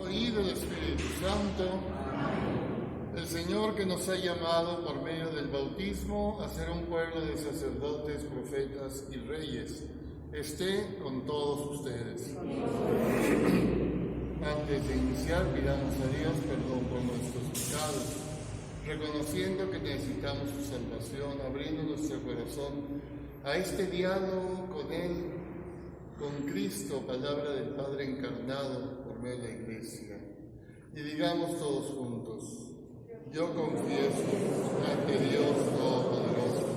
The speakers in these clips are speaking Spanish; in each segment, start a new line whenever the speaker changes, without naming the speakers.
Y del Espíritu Santo, el Señor que nos ha llamado por medio del bautismo a ser un pueblo de sacerdotes, profetas y reyes, esté con todos ustedes. Antes de iniciar, pidamos a Dios perdón por nuestros pecados, reconociendo que necesitamos su salvación, abriendo nuestro corazón a este diálogo con Él, con Cristo, palabra del Padre encarnado por medio de la Iglesia. Y digamos todos juntos: yo confieso ante Dios Todopoderoso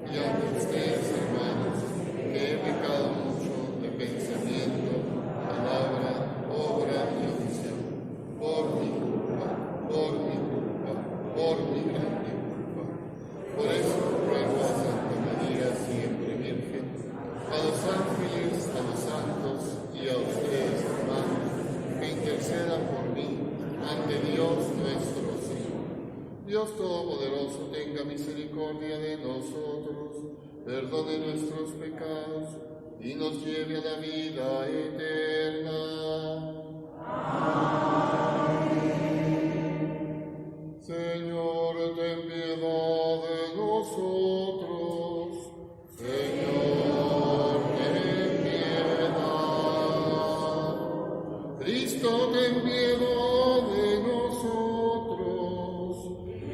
y ante ustedes, hermanos, que he pecado mucho de pensamiento, palabra, obra y omisión, por mi culpa, por mi grande culpa. Por eso ruego a Santa María, siempre Virgen, a los ángeles, a los santos y a ustedes, hermanos, que intercedan por mí ante Dios nuestro Señor. Dios Todopoderoso tenga misericordia de nosotros, perdone nuestros pecados y nos lleve a la vida eterna. Amén. Señor, ten piedad de nosotros. Señor, ten piedad. Cristo, ten piedad de nosotros.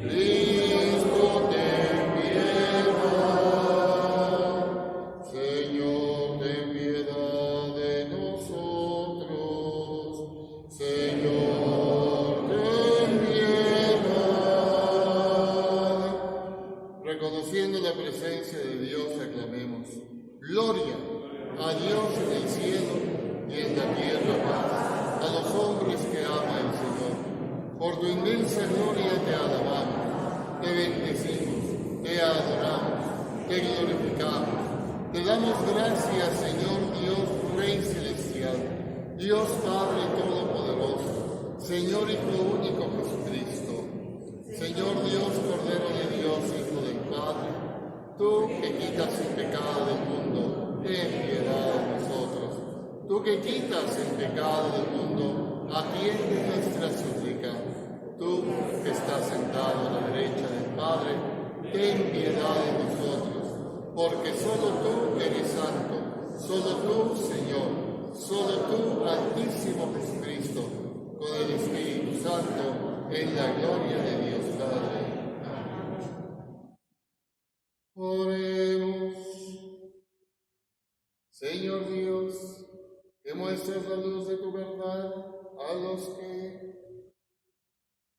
Cristo, ten piedad. Señor, ten piedad de nosotros. Señor, ten piedad. Reconociendo la presencia de Dios, aclamemos: gloria a Dios en el cielo y en la tierra paz a los hombres que ama el Señor. Por tu inmensa gloria te alabamos, te bendecimos, te adoramos, te glorificamos. Te damos gracias, Señor Dios, Rey celestial, Dios Padre Todopoderoso, Señor Hijo único Jesucristo, Señor Dios, Cordero de Dios, Hijo del Padre, tú que quitas el pecado del mundo, ten piedad de nosotros. Tú que quitas el pecado del mundo, atiende nuestra súplica. Tú que estás sentado a la derecha del Padre, ten piedad de nosotros, porque solo tú eres santo, solo tú, Señor, solo tú, Altísimo Jesucristo, con el Espíritu Santo, en la gloria de Dios Padre. Oremos. Señor Dios, que muestres la luz de tu verdad a los que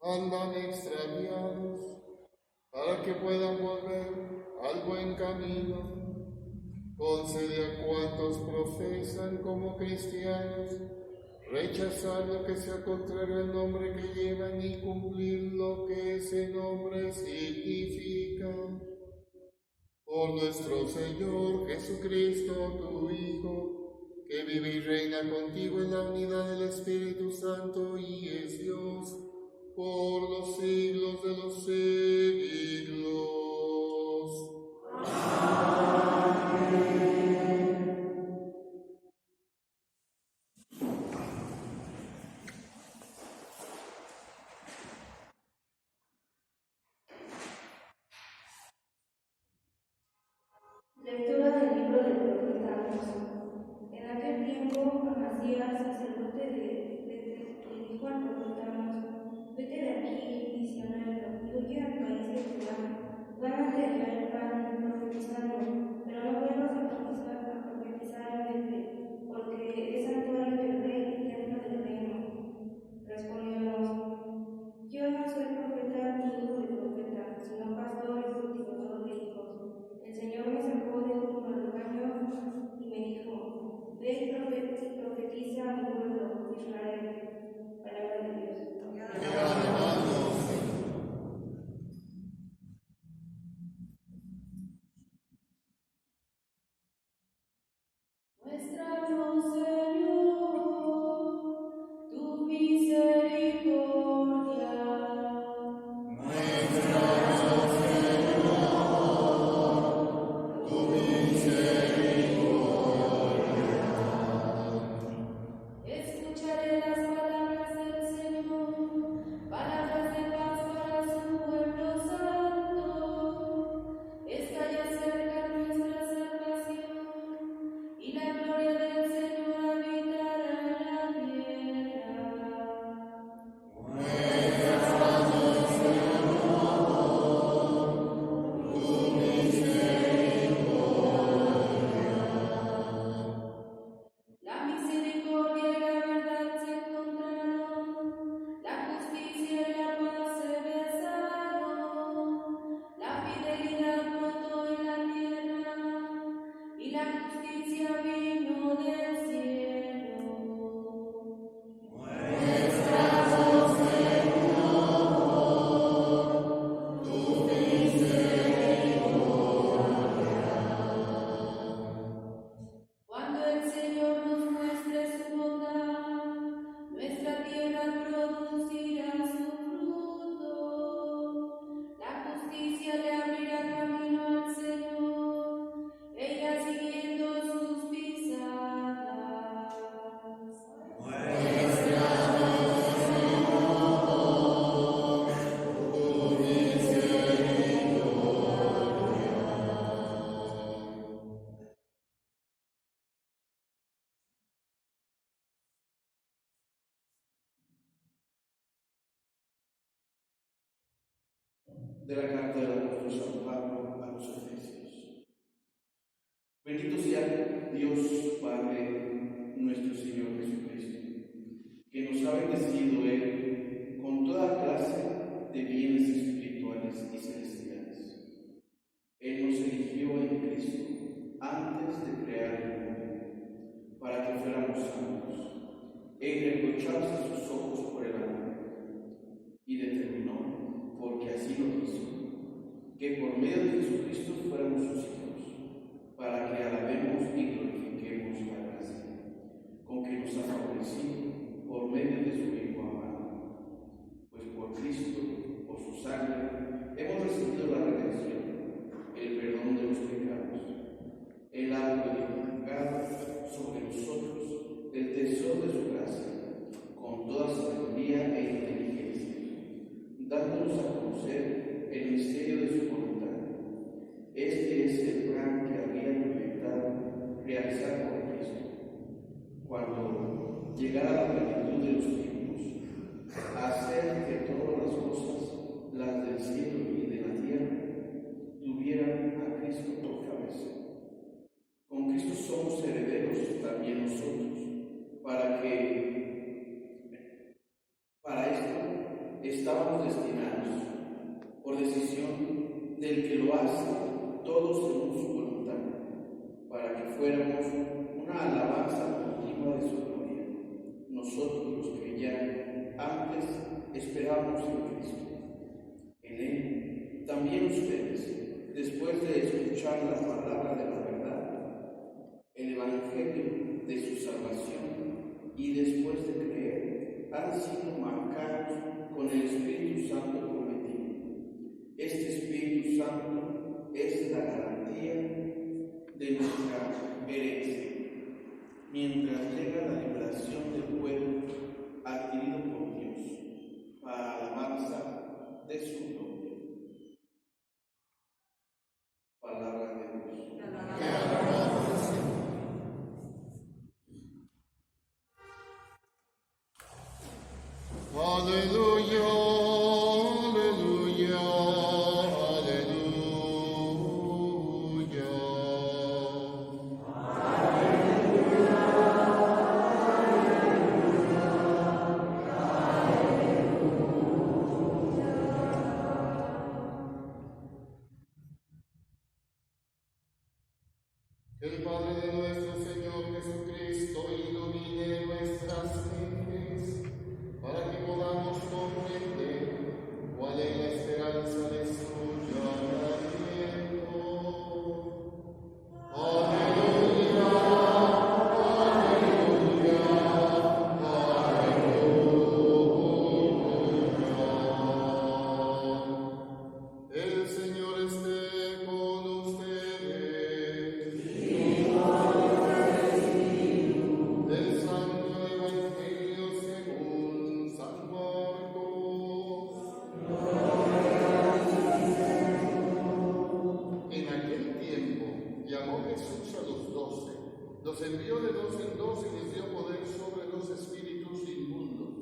andan extraviados, para que puedan volver al buen camino. Concede a cuantos profesan como cristianos rechazar lo que sea contrario al nombre que llevan y cumplir lo que ese nombre significa. Por nuestro Señor Jesucristo, tu Hijo, que vive y reina contigo en la unidad del Espíritu Santo y es Dios por los siglos de los siglos. Amén.
Lectura del libro del profeta Amós. En aquel tiempo, Amasías, sacerdote le dijo al profeta Amós: vete de aquí, visionario, y huye al país de Judá. Van a Israel profetizando, pero no vuelvas a profetizar en Betel, porque es santuario del rey y templo del reino. Respondió Amós: yo no soy profeta ni hijo de profeta, sino pastor y cultivador de hijos. El Señor me sacó de junto al rebaño y me dijo: ve y profetiza a mi pueblo, Israel. Palabra de Dios.
Muéstranos, Señor, tu misericordia.
Muéstranos, Señor, tu misericordia.
Escucharé las palabras de justicia vino del cielo. Cuando el Señor nos muestre su bondad, nuestra tierra producirá su fruto. La justicia le abrirá camino al Señor, ella siguiendo sus pisadas.
De la carta del apóstol San Pablo a los Efesios. Bendito sea Dios Padre nuestro Señor Jesucristo, que nos ha bendecido Él con toda clase de bienes espirituales y celestiales. Él nos eligió en Cristo antes de crear el mundo, para que fuéramos santos, e irreprochables a sus ojos por el amor, y determinó, porque así lo quiso, que por medio de Jesucristo fuéramos sus hijos, para que alabemos y glorifiquemos la gracia con que nos ha favorecido por medio de su Hijo amado. Pues por Cristo, por su sangre, hemos recibido la redención, el perdón de los pecados. Él ha codificado sobre nosotros el tesoro de su gracia, con toda sabiduría e inteligencia, dándonos a conocer el misterio de su voluntad. Este es el plan que había proyectado realizar por Cristo, cuando llegara la plenitud de los tiempos, hacer que todas las cosas, las del cielo y de la tierra, tuvieran a Cristo por cabeza. Con Cristo somos herederos también nosotros, para esto estábamos destinados, por decisión del que lo hace todo según su voluntad, para que fuéramos una alabanza continua de su gloria, nosotros los que ya antes esperábamos en Cristo. En Él también ustedes, después de escuchar la palabra de la verdad, el evangelio de su salvación, y después de creer, han sido marcados con el Espíritu Santo prometido. Este Espíritu Santo es la garantía de nuestra herencia, mientras llega la liberación del pueblo adquirido por Dios, para alabanza de su gloria. Palabra de Dios.
Aleluya, aleluya, El Padre de nuestro Señor Jesucristo ilumine nuestras mentes para que podamos comprender cuál es la esperanza de su llamamiento. Aleluya, aleluya, aleluya. El Señor esté con ustedes. Del Santo Evangelio según San Marcos. En aquel tiempo llamó Jesús a los 12, los envió de 2 en 2 y les dio poder sobre los espíritus inmundos.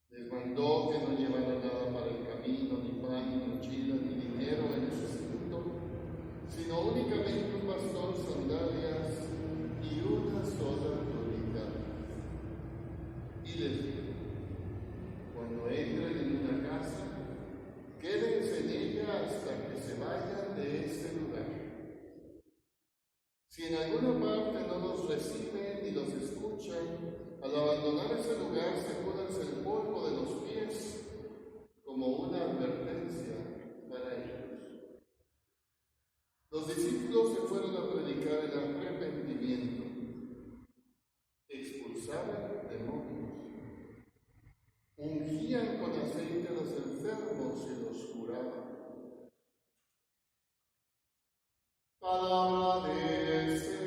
Les mandó que no llevaran nada para el camino, ni pan, ni mochila, ni dinero en ese asunto, sino únicamente un bastón, sandalias y una sola túnica. Y les dijo: cuando entren en una casa, quédense en ella hasta que se vayan de este lugar. Si en alguna parte no nos reciben ni nos escuchan, al abandonar ese lugar sacúdanse el polvo de los pies como una advertencia para ellos. Los discípulos se fueron a predicar el arrepentimiento, expulsaban demonios, ungían con aceite a los enfermos y los curaban. Palabra del Señor.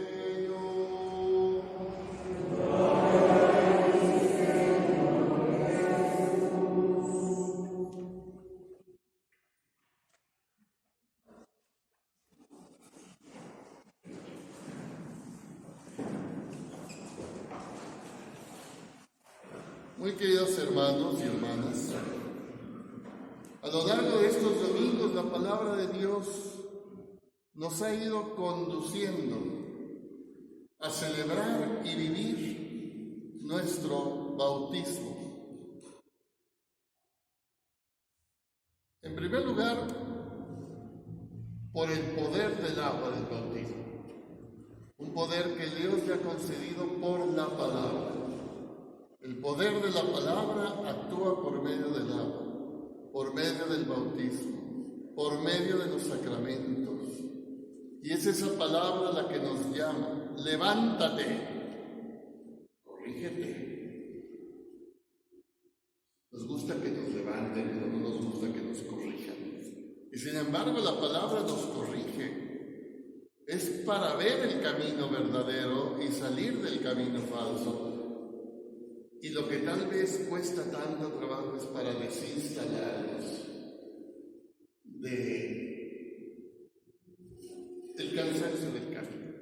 Muy queridos hermanos y hermanas, a lo largo de estos domingos la palabra de Dios nos ha ido conduciendo a celebrar y vivir nuestro bautismo. En primer lugar, por el poder del agua del bautismo, un poder que Dios le ha concedido por la palabra. El poder de la palabra actúa por medio del agua, por medio del bautismo, por medio de los sacramentos. Y es esa palabra la que nos llama: levántate, corrígete. Nos gusta que nos levanten, pero no nos gusta que nos corrijan. Y sin embargo la palabra nos corrige. Es para ver el camino verdadero y salir del camino falso. Y lo que tal vez cuesta tanto trabajo es para desinstalarnos del cansancio del camino.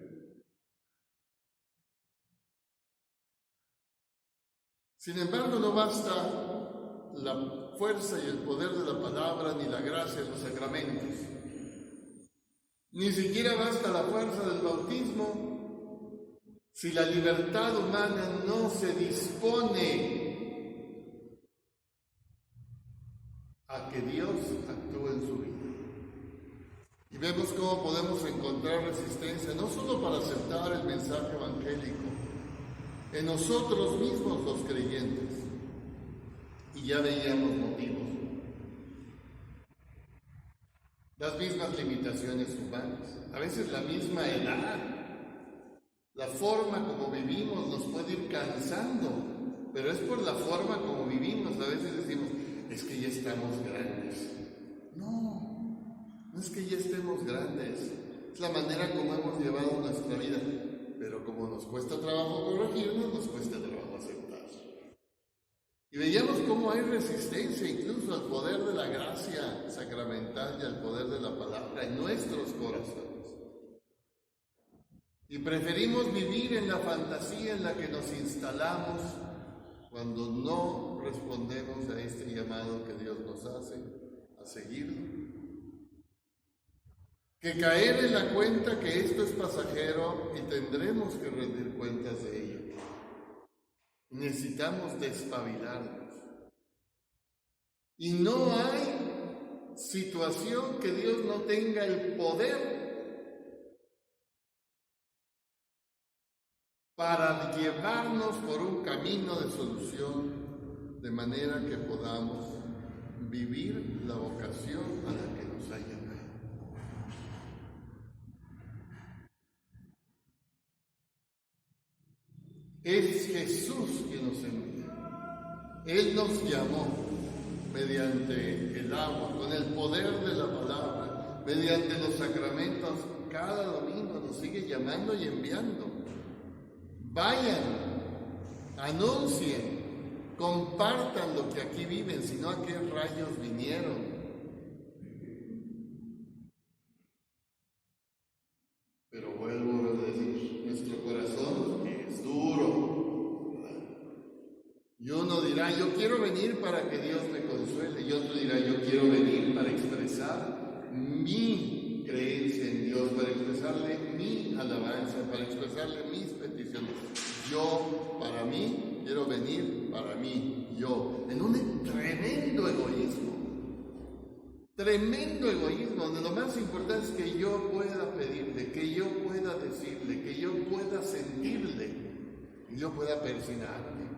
Sin embargo, no basta la fuerza y el poder de la palabra ni la gracia de los sacramentos. Ni siquiera basta la fuerza del bautismo si la libertad humana no se dispone a que Dios actúe en su vida. Y vemos cómo podemos encontrar resistencia, no solo para aceptar el mensaje evangélico, en nosotros mismos los creyentes. Y ya veíamos motivos. Las mismas limitaciones humanas, a veces la misma edad. La forma como vivimos nos puede ir cansando, pero es por la forma como vivimos. A veces decimos, es que ya estamos grandes. No es que ya estemos grandes, es la manera como hemos llevado nuestra vida. Pero como nos cuesta trabajo corregirnos, nos cuesta trabajo aceptar. Y veíamos cómo hay resistencia incluso al poder de la gracia sacramental y al poder de la palabra en nuestros corazones. Y preferimos vivir en la fantasía en la que nos instalamos cuando no respondemos a este llamado que Dios nos hace a seguirlo. Que caer en la cuenta que esto es pasajero y tendremos que rendir cuentas de ello. Necesitamos despabilarnos. Y no hay situación que Dios no tenga el poder para llevarnos por un camino de solución, de manera que podamos vivir la vocación a la que nos ha llamado. Es Jesús quien nos envía. Él nos llamó mediante el agua, con el poder de la palabra, mediante los sacramentos. Cada domingo nos sigue llamando y enviando. Vayan, anuncien, compartan lo que aquí viven, si no, ¿a qué rayos vinieron? Pero vuelvo a decir, nuestro corazón es duro, ¿verdad? Y uno dirá, yo quiero venir para que Dios me consuele, y otro dirá, yo quiero venir para expresar mi creencia en Dios, para expresarle mi alabanza, para expresarle mis peticiones. Yo, para mí, quiero venir para mí, yo, en un tremendo egoísmo, Tremendo egoísmo, donde lo más importante es que yo pueda pedirle, que yo pueda decirle, que yo pueda sentirle y yo pueda persignarme.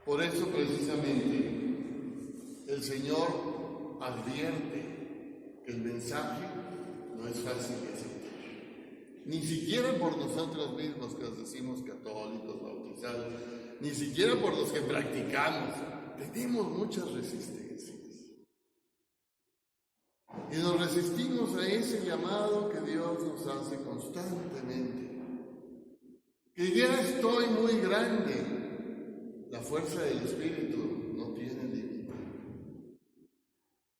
Por eso precisamente el Señor advierte que el mensaje no es fácil de aceptar. Ni siquiera por nosotros mismos que nos decimos católicos, bautizados, ni siquiera por los que practicamos. Tenemos muchas resistencias. Y nos resistimos a ese llamado que Dios nos hace constantemente. Que ya estoy muy grande. La fuerza del Espíritu no tiene límite.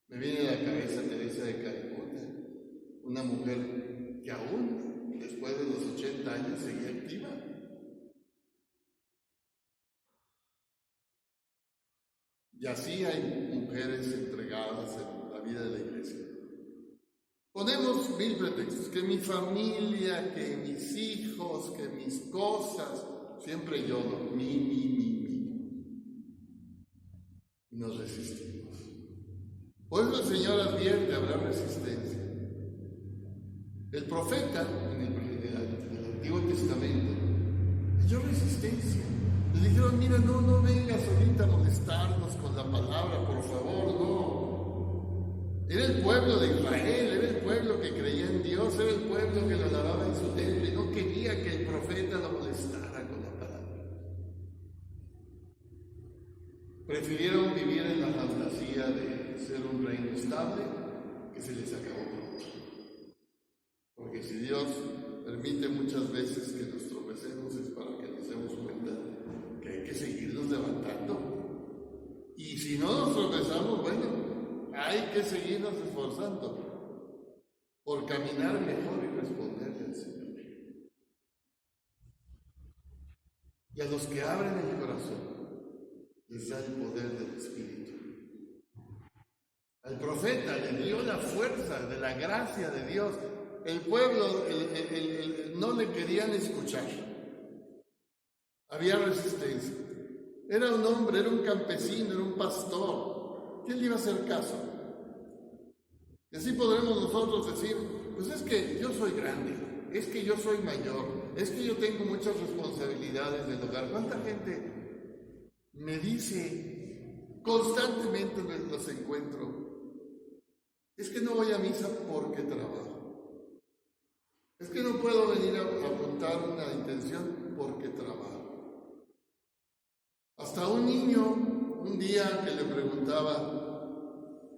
Me viene a la cabeza Teresa de Calcuta, una mujer que aún después de los 80 años seguía activa. Y así hay mujeres entregadas en la vida de la iglesia. Ponemos mil pretextos, que mi familia, que mis hijos, que mis cosas, siempre yo, ¿no? Mi. Y nos resistimos. Por eso el Señor advierte, habrá resistencia. El profeta en el Antiguo Testamento dio resistencia. Le dijeron, mira, no vengas ahorita a molestarnos con la palabra, por favor, no. Era el pueblo de Israel, era el pueblo que creía en Dios, era el pueblo que lo alababa en su templo y no quería que el profeta lo molestara con la palabra. Prefirieron vivir en la fantasía de ser un reino estable que se les acabó pronto. Porque si Dios permite muchas veces que nos tropecemos es para que nos demos cuenta que hay que seguirnos levantando. Y si no nos tropezamos, bueno, hay que seguirnos esforzando por caminar mejor y responderle al Señor. Y a los que abren el corazón les da el poder del Espíritu. Al profeta le dio la fuerza de la gracia de Dios. El pueblo no le querían escuchar. Había resistencia. Era un hombre, era un campesino, era un pastor. ¿Quién le iba a hacer caso? Y así podremos nosotros decir, pues es que yo soy grande, es que yo soy mayor, es que yo tengo muchas responsabilidades del hogar. ¿Cuánta gente me dice constantemente en los encuentros, es que no voy a misa porque trabajo? Es que no puedo venir a apuntar una intención porque trabajo. Hasta un niño, un día que le preguntaba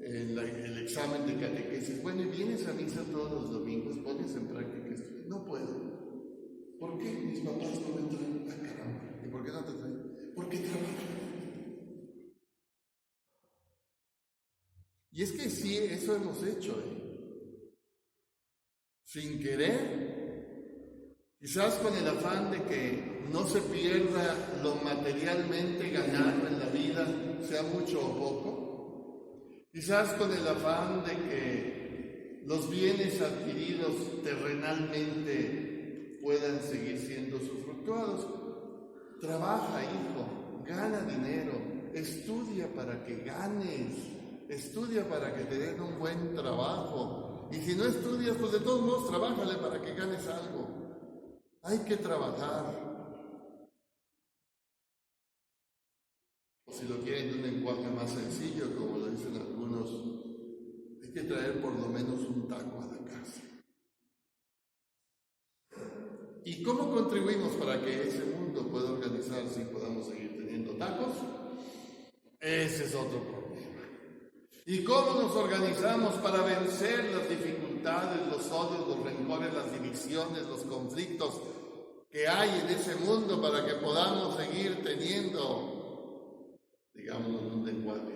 en el examen de catequesis, bueno, ¿y vienes a misa todos los domingos? ¿Pones en práctica esto? No puedo. ¿Por qué? Mis papás no me traen. Ah, caramba. ¿Y por qué no te traen? Porque trabajo. Y es que sí, eso hemos hecho, sin querer, quizás con el afán de que no se pierda lo materialmente ganado en la vida, sea mucho o poco, quizás con el afán de que los bienes adquiridos terrenalmente puedan seguir siendo usufructuados. Trabaja, hijo, gana dinero, estudia para que ganes, estudia para que te den un buen trabajo. Y si no estudias, pues de todos modos, trabájale para que ganes algo. Hay que trabajar. O si lo quieren de un lenguaje más sencillo, como lo dicen algunos, hay que traer por lo menos un taco a la casa. ¿Y cómo contribuimos para que ese mundo pueda organizarse y podamos seguir teniendo tacos? Ese es otro problema. ¿Y cómo nos organizamos para vencer las dificultades, los odios, los rencores, las divisiones, los conflictos que hay en ese mundo para que podamos seguir teniendo, digamos, un lenguaje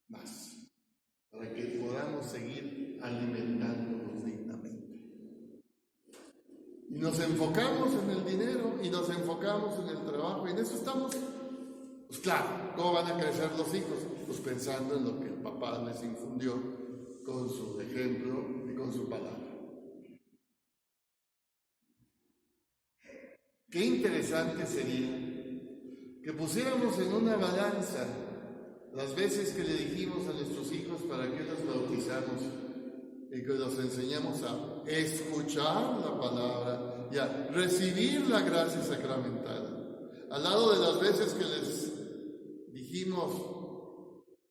más, para que podamos seguir alimentándonos dignamente? Y nos enfocamos en el dinero y nos enfocamos en el trabajo y en eso estamos. Pues claro, ¿cómo van a crecer los hijos? Pues pensando en lo que el papá les infundió con su ejemplo y con su palabra. Qué interesante sería que pusiéramos en una balanza las veces que le dijimos a nuestros hijos para que los bautizamos y que los enseñamos a escuchar la palabra y a recibir la gracia sacramental, al lado de las veces que les dijimos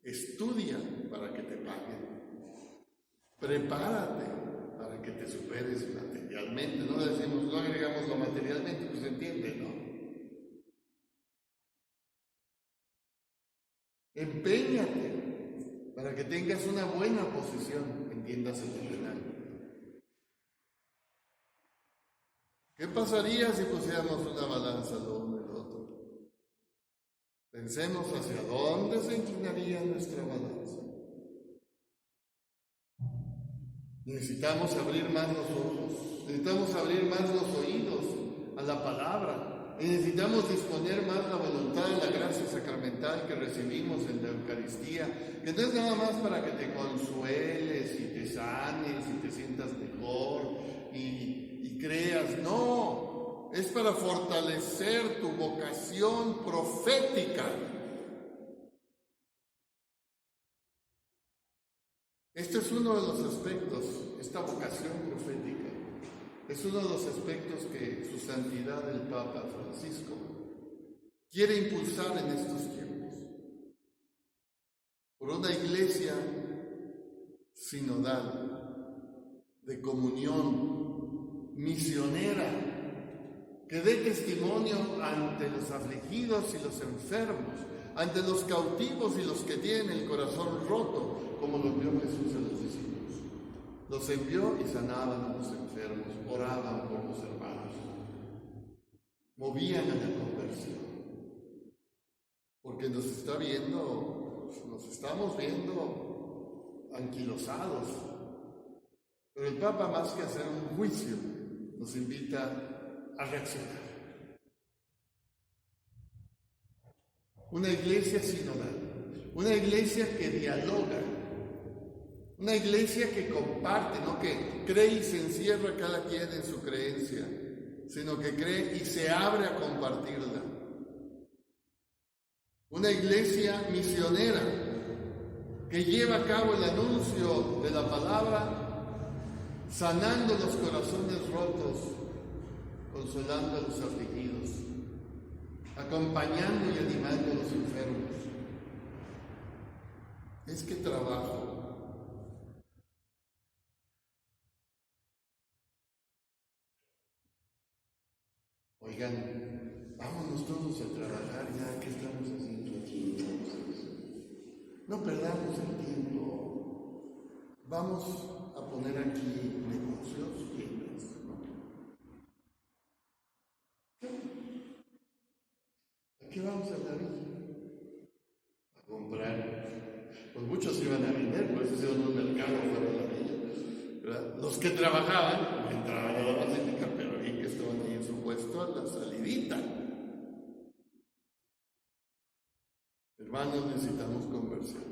estudia para que te paguen, prepárate para que te superes materialmente. No decimos, no agregamos lo materialmente, pues se entiende, ¿no? Empeñate para que tengas una buena posición, entiéndase terrenal. ¿Qué pasaría si pusiéramos una balanza lo uno y lo otro? Pensemos hacia dónde se inclinaría nuestra balanza. Necesitamos abrir más los ojos, necesitamos abrir más los oídos a la palabra. Y necesitamos disponer más la voluntad de la gracia sacramental que recibimos en la Eucaristía, que no es nada más para que te consueles y te sanes y te sientas mejor y creas, no, es para fortalecer tu vocación profética. Este es uno de los aspectos, esta vocación profética. Es uno de los aspectos que su santidad el Papa Francisco quiere impulsar en estos tiempos. Por una iglesia sinodal, de comunión, misionera, que dé testimonio ante los afligidos y los enfermos, ante los cautivos y los que tienen el corazón roto, como lo vio Jesús a los discípulos. Los envió y sanaban a los enfermos, oraban por los hermanos, movían a la conversión. Porque nos estamos viendo anquilosados. Pero el Papa, más que hacer un juicio, nos invita a reaccionar. Una iglesia sinodal, una iglesia que dialoga, una iglesia que comparte, no que cree y se encierra cada quien en su creencia, sino que cree y se abre a compartirla. Una iglesia misionera que lleva a cabo el anuncio de la palabra, sanando los corazones rotos, consolando a los afligidos, acompañando y animando a los enfermos. Es que trabajo. Oigan, vámonos todos a trabajar ya, ¿qué estamos haciendo aquí entonces? No perdamos el tiempo. Vamos a poner aquí negocios, tiendas, ¿no? ¿A qué vamos a la villa? A comprar. Pues muchos iban a vender, por eso hicieron un mercado fuera de la villa, ¿verdad? Los que trabajaban, entraban a la basílica, pero bien que estaban ahí en su puesto a la salidita. Hermanos, necesitamos conversión.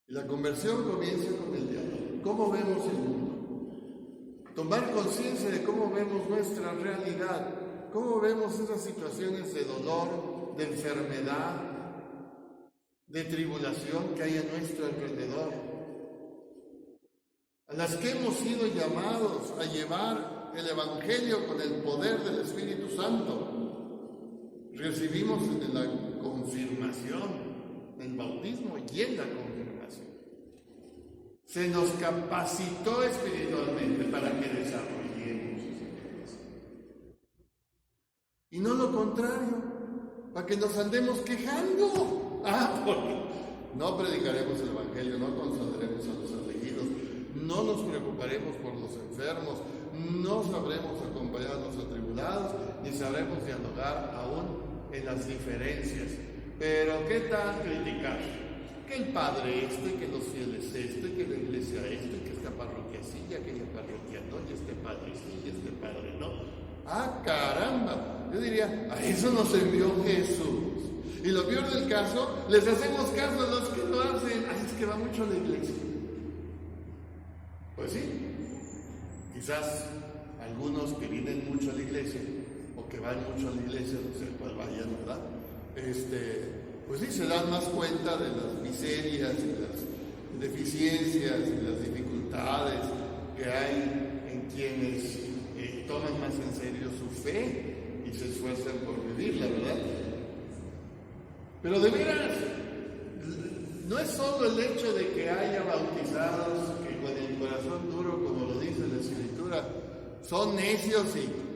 Y la conversión comienza con el diálogo. ¿Cómo vemos el mundo? Tomar conciencia de cómo vemos nuestra realidad, cómo vemos esas situaciones de dolor, de enfermedad, de tribulación que hay a nuestro alrededor, a las que hemos sido llamados a llevar el Evangelio con el poder del Espíritu Santo. Recibimos en la confirmación, en el bautismo y en la confirmación. Se nos capacitó espiritualmente para que desarrollemos esa capacidad. Y no lo contrario, para que nos andemos quejando. Porque no predicaremos el Evangelio, no consolaremos a los afligidos, no nos preocuparemos por los enfermos, no sabremos acompañar a los atribulados, ni sabremos dialogar aún en las diferencias. Pero ¿qué tal criticar? Que el padre que los fieles que la iglesia que esta parroquia sí, y aquella parroquia no, y este padre sí, y este padre no. ¡Ah, caramba! Yo diría, a eso nos envió Jesús. Y lo peor del caso, les hacemos caso a los que lo hacen. ¡Ay, es que va mucho a la iglesia! Pues sí, quizás algunos que vienen mucho a la iglesia, o que van mucho a la iglesia, no sé cuál vayan, ¿verdad? Pues sí, se dan más cuenta de las miserias y las deficiencias y las dificultades que hay en quienes toman más en serio su fe y se esfuerzan por vivirla, ¿verdad? Pero de veras, no es solo el hecho de que haya bautizados que con el corazón duro, como lo dice la Escritura, son necios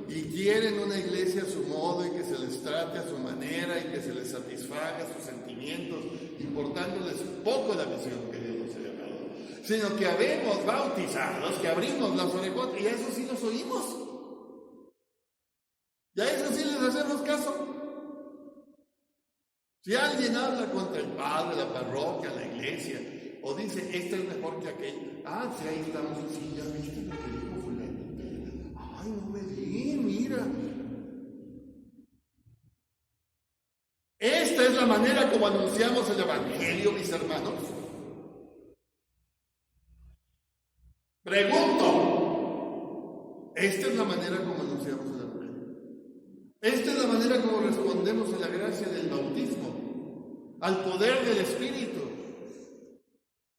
y quieren una iglesia a su modo y que se les trate a su manera y que se les satisfaga sus sentimientos, importándoles poco la misión que Dios nos ha llamado, sino que habemos bautizados, que abrimos las orejotas y a eso sí los oímos. Y a eso sí les hacemos caso. Si alguien habla contra el padre, la parroquia, la iglesia, o dice, este es mejor que aquel, sí, ahí estamos, sí, ya viste lo que dijo fulano, ay, no me di, mira. Esta es la manera como anunciamos el evangelio, mis hermanos. Pregunto, ¿esta es la manera como anunciamos el evangelio? ¿Esta es la manera como respondemos a la gracia del bautismo, al poder del Espíritu?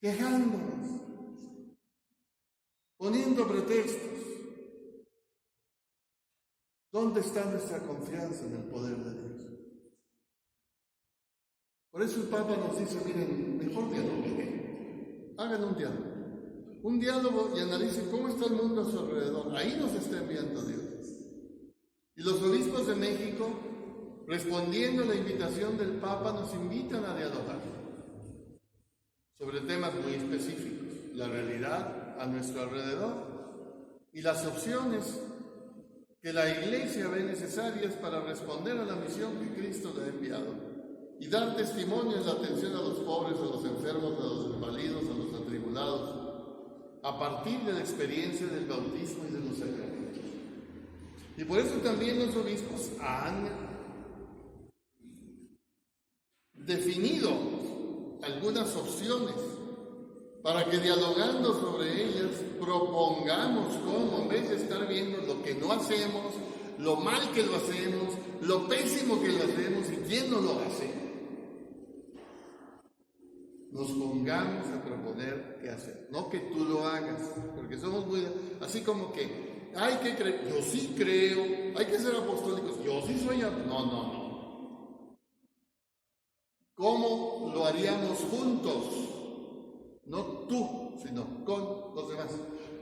Quejándonos, poniendo pretextos. ¿Dónde está nuestra confianza en el poder de Dios? Por eso el Papa nos dice, miren, mejor dialoguen, hagan un diálogo y analicen cómo está el mundo a su alrededor. Ahí nos está enviando Dios. Y los obispos de México, respondiendo a la invitación del Papa, nos invitan a dialogar sobre temas muy específicos, la realidad a nuestro alrededor y las opciones que la Iglesia ve necesarias para responder a la misión que Cristo le ha enviado y dar testimonio en la atención a los pobres, a los enfermos, a los inválidos, a los atribulados, a partir de la experiencia del bautismo y de los sacramentos. Y por eso también los obispos han definido algunas opciones para que dialogando sobre ellas propongamos cómo, en vez de estar viendo lo que no hacemos, lo mal que lo hacemos, lo pésimo que lo hacemos y quién no lo hace, nos pongamos a proponer qué hacer. No que tú lo hagas, porque somos muy... Así como que hay que creer, yo sí creo, hay que ser apostólicos, yo sí soy... No. ¿Cómo lo haríamos juntos? No tú, sino con los demás.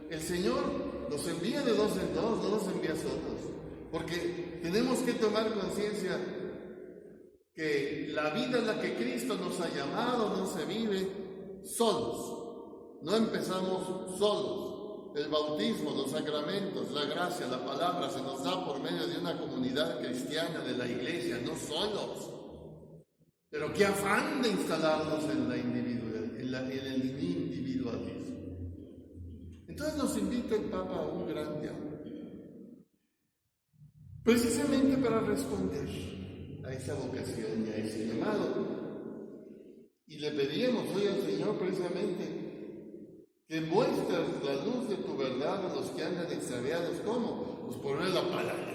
El Señor nos envía de dos en dos, no nos envía solos. Porque tenemos que tomar conciencia que la vida en la que Cristo nos ha llamado no se vive solos. No empezamos solos. El bautismo, los sacramentos, la gracia, la palabra se nos da por medio de una comunidad cristiana de la iglesia, no solos. Pero qué afán de instalarnos en el individualismo. Entonces nos invita el Papa a un gran diálogo, precisamente para responder a esa vocación y a ese llamado. Y le pedíamos hoy al Señor precisamente que muestres la luz de tu verdad a los que andan extraviados. ¿Cómo? Pues por medio de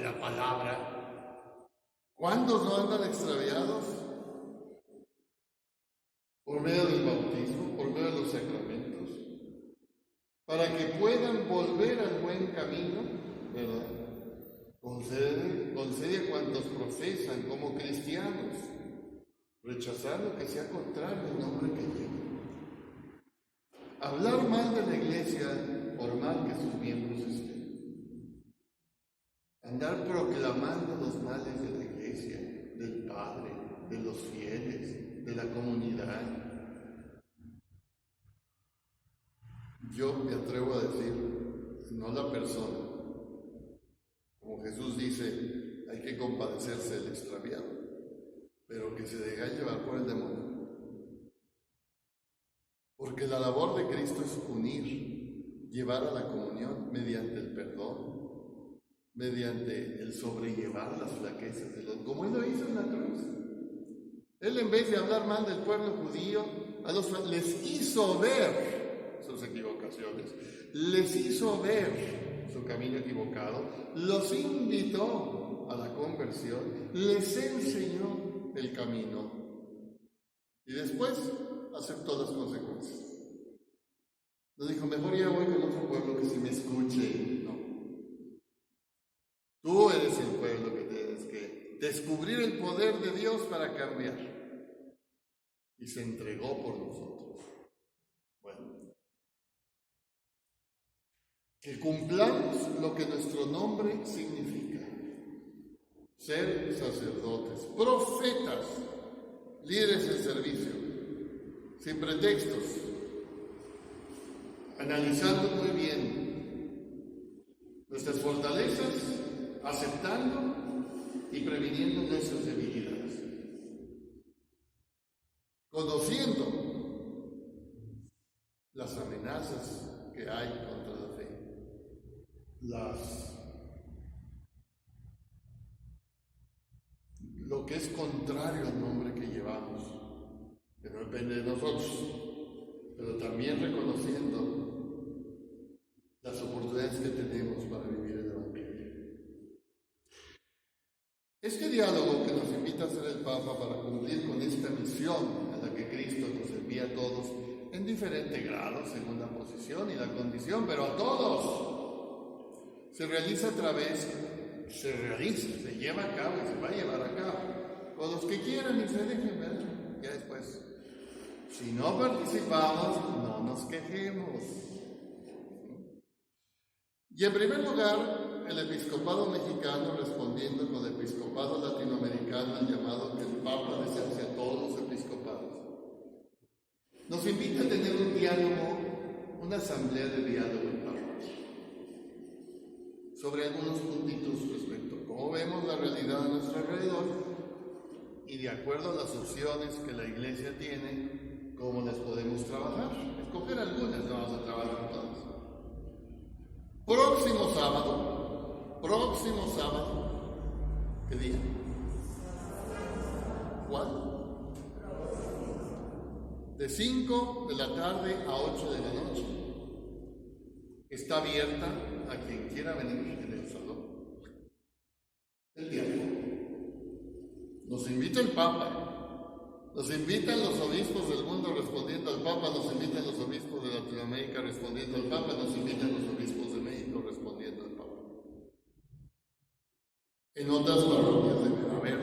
la palabra. ¿Cuántos no andan extraviados? Por medio del bautismo, por medio de los sacramentos, para que puedan volver al buen camino, ¿verdad? Concede a cuantos profesan como cristianos, rechazar lo que sea contrario al nombre que llevan. Hablar mal de la iglesia, por mal que sus miembros estén. Andar proclamando los males de la iglesia, del Padre, de los fieles, de la comunidad. Yo me atrevo a decir, no la persona. Como Jesús dice, hay que compadecerse del extraviado, pero que se deja llevar por el demonio. Porque la labor de Cristo es unir, llevar a la comunión mediante el perdón, mediante el sobrellevar las flaquezas de los, como Él lo hizo en la cruz. Él, en vez de hablar mal del pueblo judío, les hizo ver sus equivocaciones, les hizo ver su camino equivocado, los invitó a la conversión, les enseñó el camino y después aceptó las consecuencias. No dijo, mejor ya voy con otro pueblo que sí me escuche. No. Tú eres el pueblo que tienes que descubrir el poder de Dios para cambiar. Y se entregó por nosotros. Bueno. Que cumplamos lo que nuestro nombre significa. Ser sacerdotes, profetas, líderes en servicio, sin pretextos, analizando muy bien nuestras fortalezas, aceptando y previniendo nuestras debilidades, conociendo las amenazas que hay contra la fe, lo que es contrario al nombre que llevamos, que no depende de nosotros, pero también reconociendo las oportunidades que tenemos para vivir el Evangelio. Este diálogo que nos invita a hacer el Papa para cumplir con esta misión a la que Cristo nos envía a todos, en diferente grado, según la posición y la condición, pero a todos, se lleva a cabo y se va a llevar a cabo, con los que quieran y se dejen ver, ya después. Si no participamos, no nos quejemos. Y en primer lugar, el episcopado mexicano, respondiendo con el episcopado latinoamericano al llamado que el Papa les hace a todos los episcopados, nos invita a tener un diálogo, una asamblea de diálogo en parroquia, sobre algunos puntitos respecto a cómo vemos la realidad a nuestro alrededor y de acuerdo a las opciones que la Iglesia tiene, cómo las podemos trabajar. Escoger algunas, no vamos a trabajar todas. Próximo sábado, ¿qué día? ¿Cuál? De 5 de la tarde a 8 de la noche. Está abierta a quien quiera venir en el salón. El diálogo. Nos invita el Papa, nos invitan los obispos del mundo respondiendo al Papa, nos invitan los obispos de Latinoamérica respondiendo al Papa, nos invitan los obispos de México respondiendo al Papa. En otras parroquias debe haber.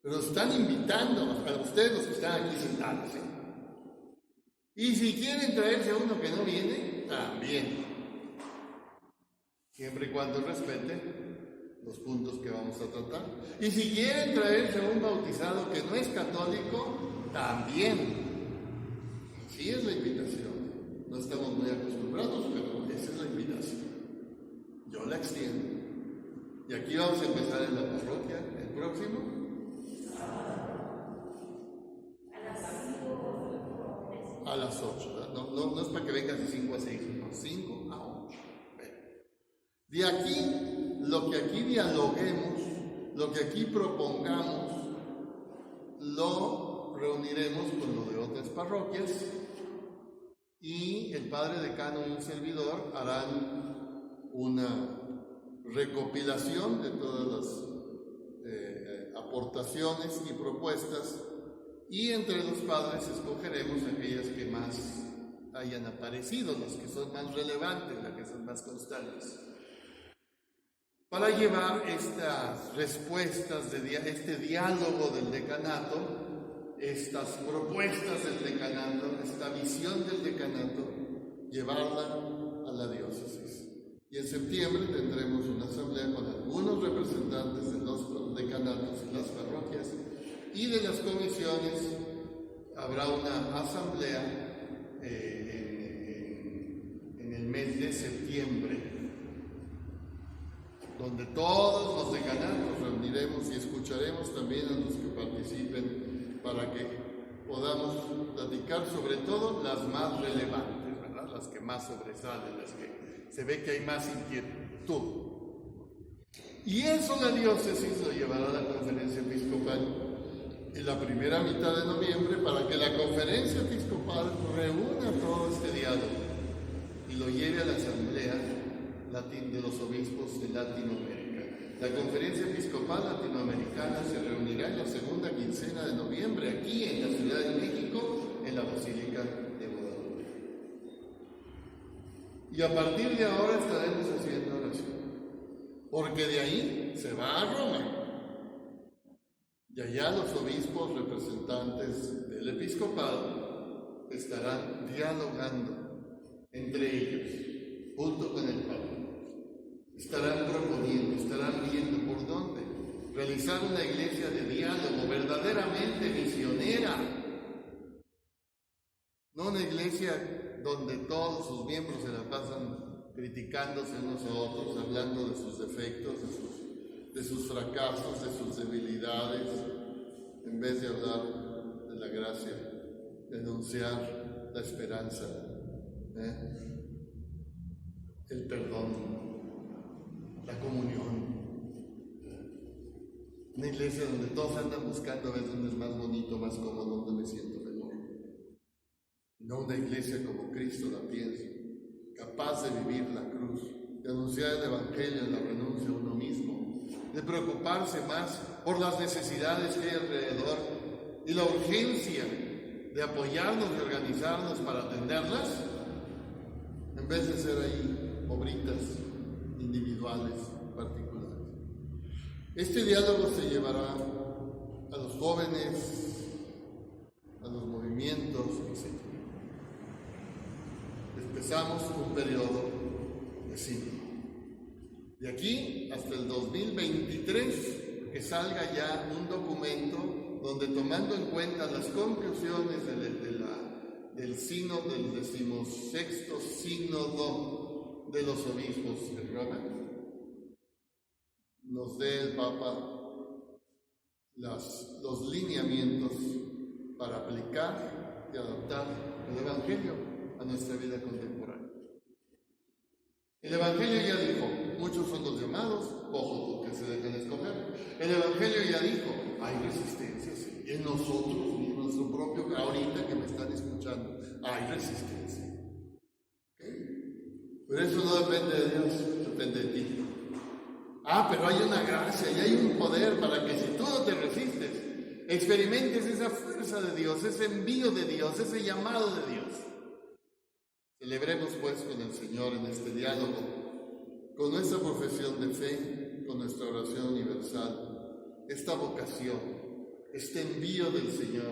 Pero están invitando a ustedes los que están aquí sentados. Y si quieren traerse a uno que no viene, también. Siempre y cuando respete los puntos que vamos a tratar. Y si quieren traerse a un bautizado que no es católico, también. Así es la invitación. No estamos muy acostumbrados, pero esa es la invitación. Yo la extiendo. Y aquí vamos a empezar en la parroquia, el próximo. A las 8, no es para que vengas de 5 a 6, no, 5 a 8. De aquí, lo que aquí dialoguemos, lo que aquí propongamos, lo reuniremos con lo de otras parroquias y el padre decano y un servidor harán una recopilación de todas las aportaciones y propuestas. Y entre los padres escogeremos aquellas que más hayan aparecido, las que son más relevantes, las que son más constantes, para llevar estas respuestas, este diálogo del decanato, estas propuestas del decanato, esta visión del decanato, llevarla a la diócesis. Y en septiembre tendremos una asamblea con algunos representantes de los decanatos y las parroquias, y de las comisiones habrá una asamblea en el mes de septiembre, donde todos los decanatos reuniremos y escucharemos también a los que participen para que podamos platicar sobre todo las más relevantes, ¿verdad? Las que más sobresalen, las que se ve que hay más inquietud. Y eso la diócesis lo llevará a la conferencia episcopal en la primera mitad de noviembre para que la conferencia episcopal reúna todo este lleve a la Asamblea de los Obispos de Latinoamérica. La Conferencia Episcopal Latinoamericana se reunirá en la segunda quincena de noviembre aquí en la Ciudad de México, en la Basílica de Guadalupe. Y a partir de ahora estaremos haciendo oración, porque de ahí se va a Roma. Y allá los obispos representantes del episcopado estarán dialogando entre ellos, junto con el Papa. Estarán proponiendo, estarán viendo por dónde realizar una iglesia de diálogo verdaderamente misionera. No una iglesia donde todos sus miembros se la pasan criticándose unos a otros, hablando de sus defectos, de sus fracasos, de sus debilidades, en vez de hablar de la gracia, de anunciar la esperanza, el perdón, la comunión. Una iglesia donde todos andan buscando a ver dónde es más bonito, más cómodo, donde me siento mejor. No una iglesia como Cristo la piensa, capaz de vivir la cruz, de anunciar el Evangelio en la renuncia a uno mismo, de preocuparse más por las necesidades que hay alrededor y la urgencia de apoyarnos y organizarnos para atenderlas, en vez de ser ahí obritas individuales, particulares. Este diálogo se llevará a los jóvenes, a los movimientos, etc. Empezamos un periodo de siglo. De aquí hasta el 2023, que salga ya un documento donde, tomando en cuenta las conclusiones del sínodo, del 16º sínodo de los obispos de Roma, nos dé el Papa los lineamientos para aplicar y adaptar el Evangelio a nuestra vida contemporánea. El Evangelio ya dijo, muchos son los llamados, pocos los que se dejan escoger. El Evangelio ya dijo, hay resistencias en nosotros mismos, nuestro propio, ahorita que me están escuchando, hay resistencia. ¿Okay? Pero eso no depende de Dios, depende de ti. Pero hay una gracia y hay un poder para que, si tú no te resistes, experimentes esa fuerza de Dios, ese envío de Dios, ese llamado de Dios. Celebremos pues con el Señor en este diálogo, con nuestra profesión de fe, con nuestra oración universal, esta vocación, este envío del Señor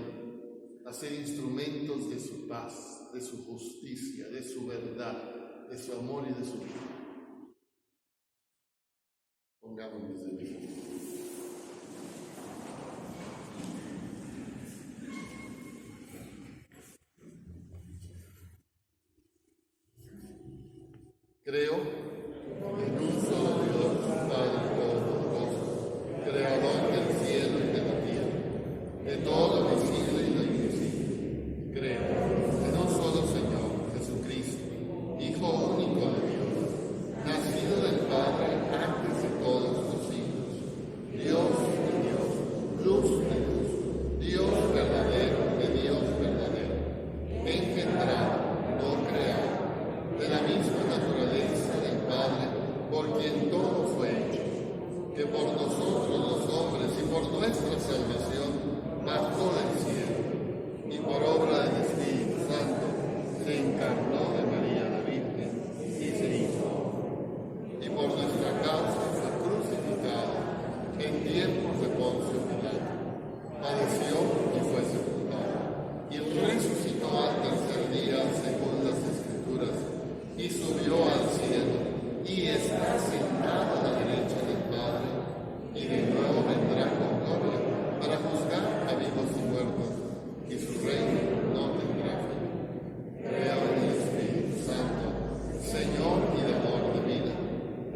a ser instrumentos de su paz, de su justicia, de su verdad, de su amor y de su vida. Pongámonos de pie. Creo en un solo Dios, Padre Todopoderoso, Creador del cielo y de la tierra, de todo lo visible y lo invisible. Creo en un solo Señor, Jesucristo, Hijo único de Dios, nacido del Padre antes de todos los siglos, Dios de Dios, luz de luz, Dios verdadero de Dios verdadero, engendrado, no creado, de la misma naturaleza del Padre, por quien todo fue hecho, que por nosotros los hombres y por nuestra salvación bajó del cielo, y por obra del Espíritu Santo se encarnó de María la Virgen y se hizo hombre, y por nuestra causa fue crucificado en tiempos de Poncio Pilato, padeció y fue sepultado, y resucitó al tercer día según las Escrituras, y subió al cielo, y está sentado a la derecha del Padre, y de nuevo vendrá con gloria para juzgar a vivos y muertos, y su reino no tendrá fin. Creo en el Espíritu Santo, Señor y dador de vida,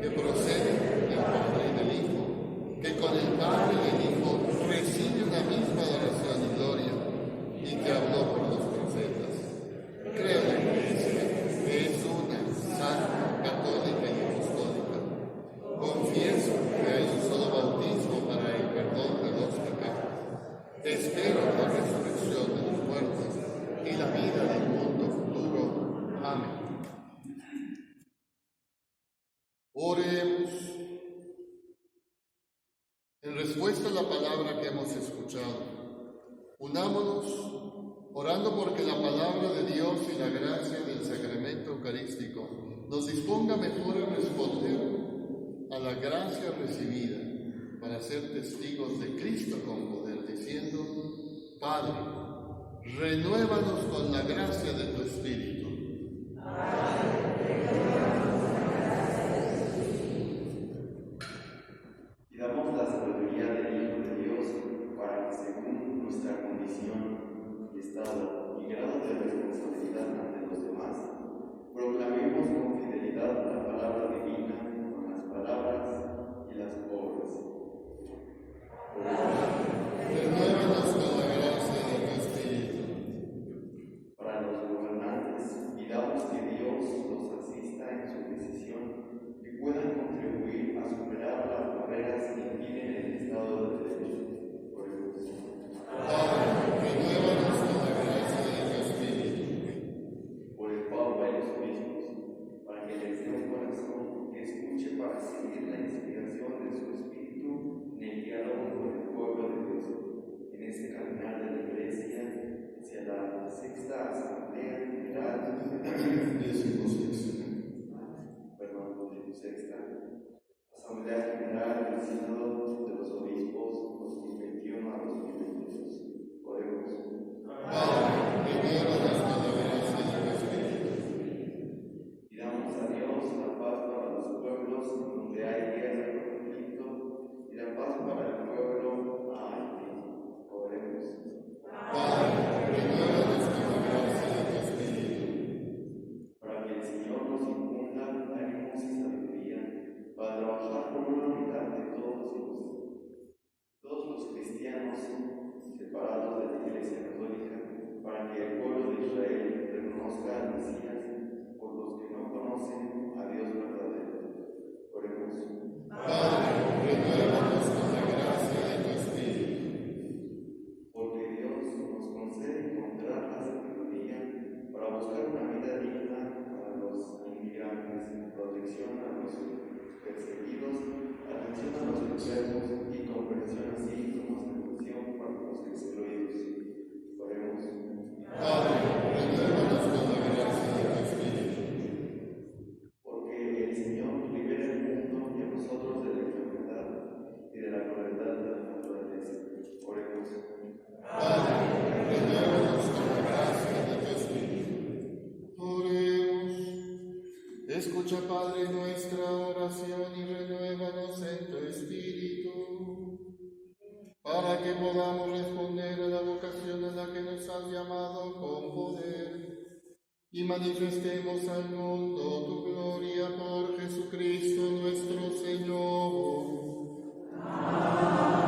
que procede del Padre y del Hijo, que con el Padre y el Hijo recibe una misma adoración y gloria, y que habló por los profetas. Creo en la Iglesia, que es una, santa, católica y apostólica. hemos escuchado. Unámonos orando porque la palabra de Dios y la gracia del sacramento eucarístico nos disponga mejor a responder a la gracia recibida para ser testigos de Cristo con poder, diciendo: Padre, renuévanos con la gracia de tu Espíritu.
Pidamos la sabiduría del Hijo de Dios para que, según nuestra condición y estado y grado de responsabilidad ante los demás, proclamemos con fidelidad la palabra divina con las palabras y las obras.
Renuévanos con la gracia de tu Espíritu.
Para los gobernantes, pidamos que Dios los asista en su decisión y puedan contribuir a superar las barreras que impiden el Estado de Derecho. Oremos.
Padre, renuévanos con la gracia de tu Espíritu.
Por el Papa y los obispos, para que les dé un corazón que escuche para seguir la inspiración de su Espíritu en el diálogo con el pueblo de Dios, en este caminar de la Iglesia hacia la sexta Asamblea General sexta Asamblea General del Sínodo de los Obispos 2021 a 2022. Oremos.
Padre, renuévanos con la gracia de tu Espíritu.
Pidamos a Dios la paz para los pueblos donde hay guerra y conflicto, y la paz para el pueblo Haití. Oremos.
Padre, renuévanos con la gracia de tu Espíritu.
Para que el Señor nos infunda ánimos y sabiduría para trabajar por una unidad de todos los cristianos separados de la Iglesia Católica, para que el pueblo de Israel reconozca al Mesías por los que no conocen a Dios verdadero. Oremos.
Padre, renuévanos con la gracia de tu Espíritu.
Porque Dios nos concede encontrar la sabiduría para buscar una vida digna para los inmigrantes, protección a los perseguidos, atención a los enfermos y comprensión así como solución para los excluidos. Oremos.
Padre, renuévanos con la gracia de tu Espíritu.
Porque el Señor libera el mundo y a nosotros de la enfermedad y de la crueldad de la naturaleza. Oremos.
Padre, renuévanos con la gracia de tu Espíritu. Oremos. Escucha, Padre, nuestra oración y renuévanos en tu Espíritu, para que podamos responder a la vocación a la que nos has llamado con poder y manifestemos al mundo tu gloria por Jesucristo nuestro Señor. Amén.